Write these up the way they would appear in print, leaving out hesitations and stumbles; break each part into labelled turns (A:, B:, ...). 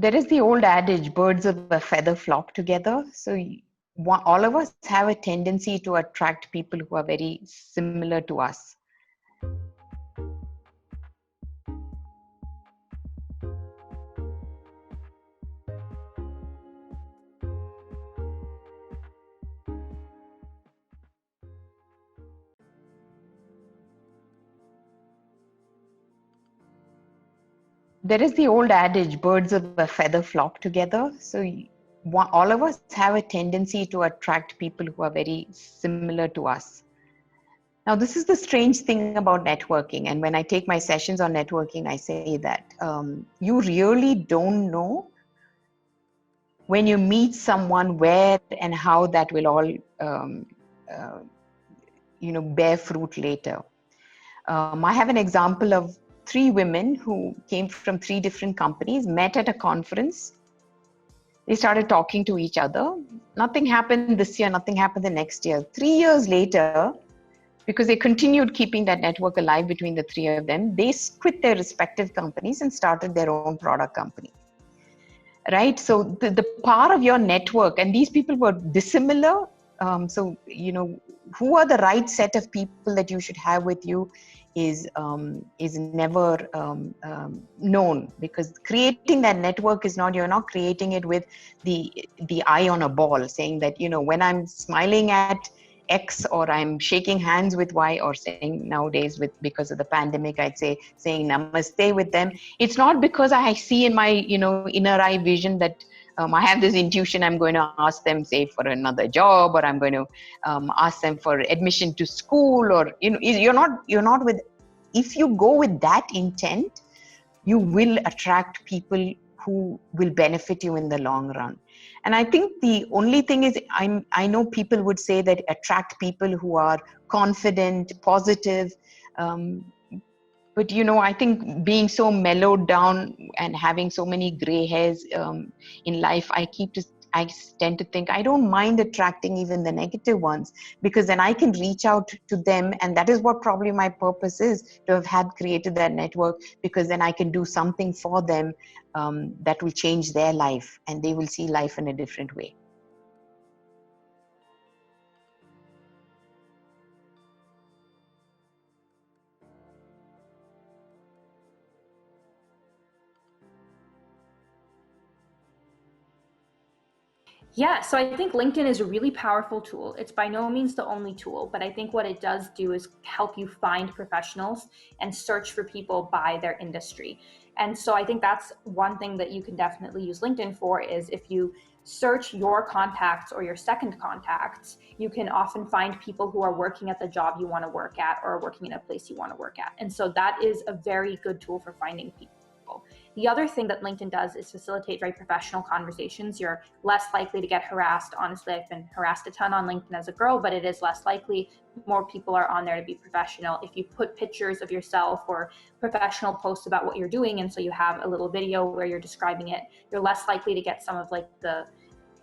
A: There is the old adage, birds of a feather flock together. So all of us have a tendency to attract people who are very similar to us. There is the old adage, birds of a feather flock together. So all of us have a tendency to attract people who are very similar to us. Now, this is the strange thing about networking. And when I take my sessions on networking, I say that you really don't know when you meet someone where and how that will all bear fruit later. I have an example of 3 women who came from 3 different companies, met at a conference. They started talking to each other. Nothing happened this year, nothing happened the next year. 3 years later, because they continued keeping that network alive between the 3 of them, they quit their respective companies and started their own product company. Right? So the power of your network, and these people were dissimilar. Who are the right set of people that you should have with you is never known, because creating that network is not, you're not creating it with the eye on a ball saying that, when I'm smiling at X or I'm shaking hands with Y, or saying nowadays because of the pandemic, I'd say saying namaste with them. It's not because I see in my inner eye vision that I have this intuition I'm going to ask them, say, for another job, or I'm going to ask them for admission to school, or you're not with. If you go with that intent, you will attract people who will benefit you in the long run. And I think the only thing is, I know people would say that attract people who are confident, positive, but I think being so mellowed down and having so many gray hairs in life, I tend to think I don't mind attracting even the negative ones, because then I can reach out to them, and that is what probably my purpose is, to have had created that network, because then I can do something for them that will change their life, and they will see life in a different way.
B: Yeah, so I think LinkedIn is a really powerful tool. It's by no means the only tool, but I think what it does do is help you find professionals and search for people by their industry. And so I think that's one thing that you can definitely use LinkedIn for, is if you search your contacts or your second contacts, you can often find people who are working at the job you want to work at, or working in a place you want to work at. And so that is a very good tool for finding people. The other thing that LinkedIn does is facilitate very professional conversations. You're less likely to get harassed. Honestly, I've been harassed a ton on LinkedIn as a girl, but it is less likely. More people are on there to be professional. If you put pictures of yourself or professional posts about what you're doing, and so you have a little video where you're describing it, you're less likely to get some of the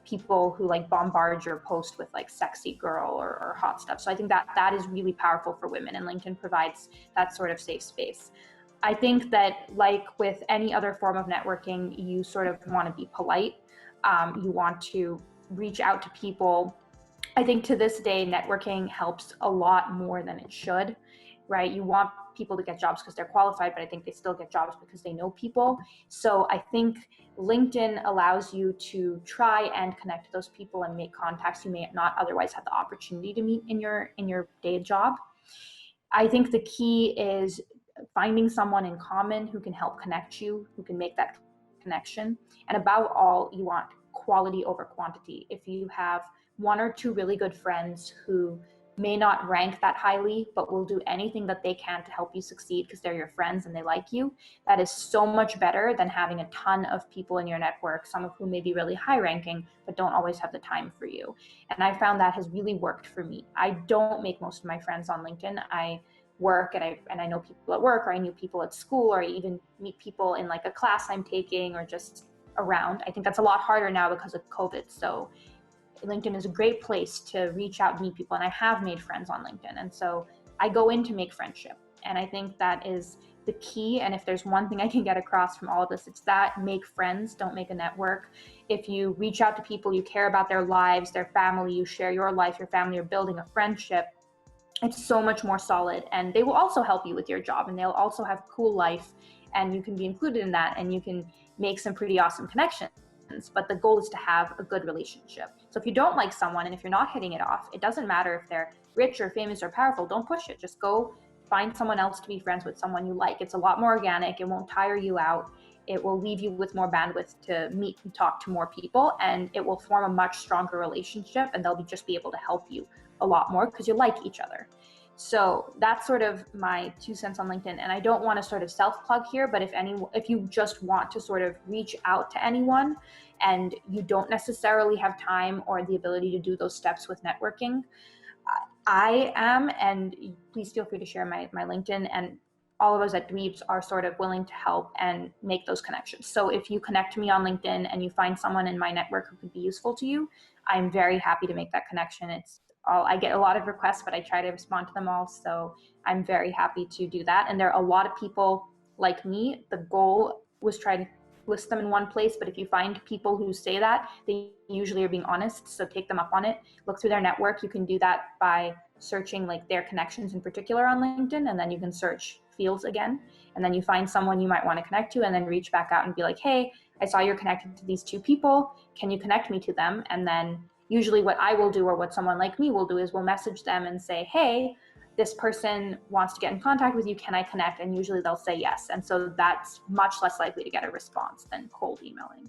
B: people who bombard your post with sexy girl or hot stuff. So I think that is really powerful for women, and LinkedIn provides that sort of safe space. I think that, like with any other form of networking, you sort of want to be polite. You want to reach out to people. I think to this day, networking helps a lot more than it should, right? You want people to get jobs because they're qualified, but I think they still get jobs because they know people. So I think LinkedIn allows you to try and connect to those people and make contacts you may not otherwise have the opportunity to meet in your day job. I think the key is finding someone in common who can help connect you, who can make that connection. And above all, you want quality over quantity. If you have 1 or 2 really good friends who may not rank that highly, but will do anything that they can to help you succeed because they're your friends and they like you, that is so much better than having a ton of people in your network, some of whom may be really high ranking, but don't always have the time for you. And I found that has really worked for me. I don't make most of my friends on LinkedIn. I work and I know people at work, or I knew people at school, or I even meet people in a class I'm taking, or just around. I think that's a lot harder now because of COVID. So LinkedIn is a great place to reach out and meet people, and I have made friends on LinkedIn. And so I go in to make friendship. And I think that is the key. And if there's one thing I can get across from all of this, it's that make friends, don't make a network. If you reach out to people, you care about their lives, their family, you share your life, your family, you're building a friendship, it's so much more solid. And they will also help you with your job, and they'll also have a cool life, and you can be included in that, and you can make some pretty awesome connections. But the goal is to have a good relationship. So if you don't like someone and if you're not hitting it off, it doesn't matter if they're rich or famous or powerful, don't push it. Just go find someone else to be friends with, someone you like. It's a lot more organic. It won't tire you out. It will leave you with more bandwidth to meet and talk to more people, and it will form a much stronger relationship, and they'll just be able to help you a lot more because you like each other. So that's sort of my 2 cents on LinkedIn. And I don't want to sort of self-plug here, but if you just want to sort of reach out to anyone and you don't necessarily have time or the ability to do those steps with networking, I am, and please feel free to share my LinkedIn, and all of us at Dweebs are sort of willing to help and make those connections. So if you connect to me on LinkedIn and you find someone in my network who could be useful to you, I'm very happy to make that connection. I get a lot of requests, but I try to respond to them all. So I'm very happy to do that. And there are a lot of people like me. The goal was try to list them in one place, but if you find people who say that, they usually are being honest. So take them up on it. Look through their network. You can do that by searching like their connections in particular on LinkedIn, and then you can search fields again, and then you find someone you might want to connect to, and then reach back out and be like, hey, I saw you're connected to these 2 people. Can you connect me to them? And then usually what I will do, or what someone like me will do, is we'll message them and say, hey, this person wants to get in contact with you. Can I connect? And usually they'll say yes. And so that's much less likely to get a response than cold emailing.